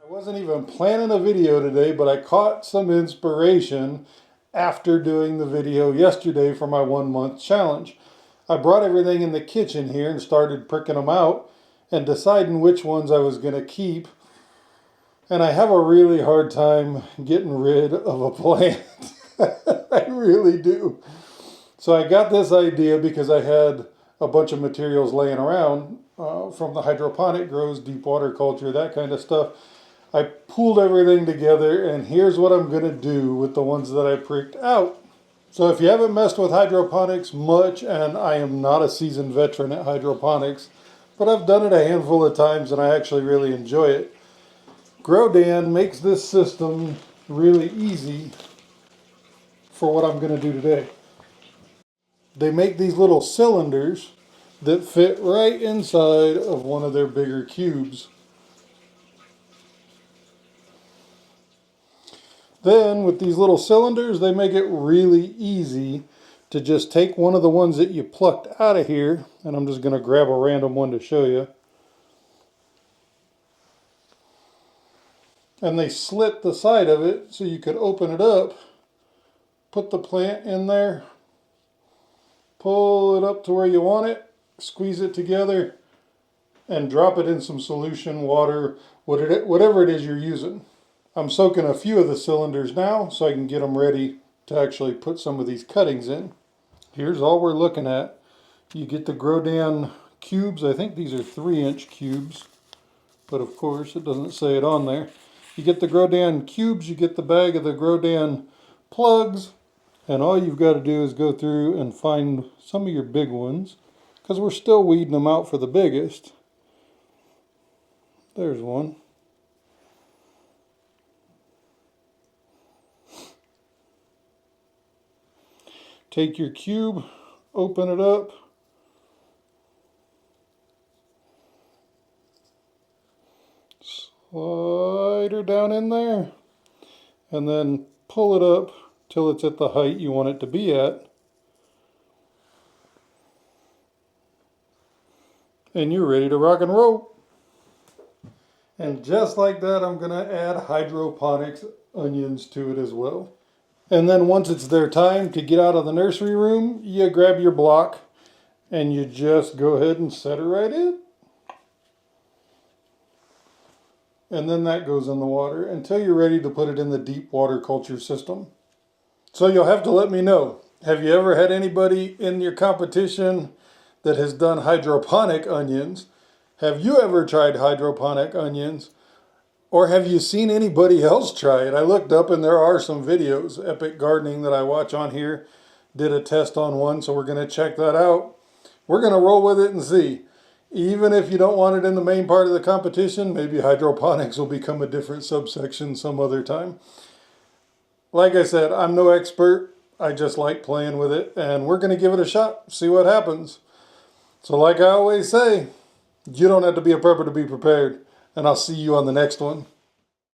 I wasn't even planning a video today, but I caught some inspiration after doing the video yesterday for my 1 month challenge. I brought everything in the kitchen here and started pricking them out and deciding which ones I was going to keep. And I have a really hard time getting rid of a plant. I really do. So I got this idea because I had a bunch of materials laying around from the hydroponic grows, deep water culture, that kind of stuff. I pulled everything together, and here's what I'm going to do with the ones that I pricked out. So if you haven't messed with hydroponics much, and I am not a seasoned veteran at hydroponics, but I've done it a handful of times and I actually really enjoy it. Gro Dan makes this system really easy for what I'm going to do today. They make these little cylinders that fit right inside of one of their bigger cubes. Then with these little cylinders, they make it really easy to just take one of the ones that you plucked out of here, and I'm just going to grab a random one to show you. And they slit the side of it so you could open it up, put the plant in there, pull it up to where you want it, squeeze it together, and drop it in some solution, water, whatever it is you're using. I'm soaking a few of the cylinders now so I can get them ready to actually put some of these cuttings in. Here's all we're looking at. You get the Gro Dan cubes. I think these are 3-inch cubes, but of course it doesn't say it on there. You get the Gro Dan cubes, you get the bag of the Gro Dan plugs, and all you've got to do is go through and find some of your big ones, because we're still weeding them out for the biggest. There's one. Take your cube, open it up, slide her down in there, and then pull it up till it's at the height you want it to be at. And you're ready to rock and roll. And just like that, I'm going to add hydroponics onions to it as well. And then once it's their time to get out of the nursery room, you grab your block and you just go ahead and set her right in. And then that goes in the water until you're ready to put it in the deep water culture system. So you'll have to let me know. Have you ever had anybody in your competition that has done hydroponic onions? Have you ever tried hydroponic onions? Or have you seen anybody else try it? I looked up and there are some videos. Epic Gardening that I watch on here did a test on one, so we're going to check that out. We're going to roll with it and see. Even if you don't want it in the main part of the competition, maybe hydroponics will become a different subsection some other time. Like I said, I'm no expert. I just like playing with it, and we're going to give it a shot, see what happens. So like I always say, you don't have to be a prepper to be prepared. And I'll see you on the next one.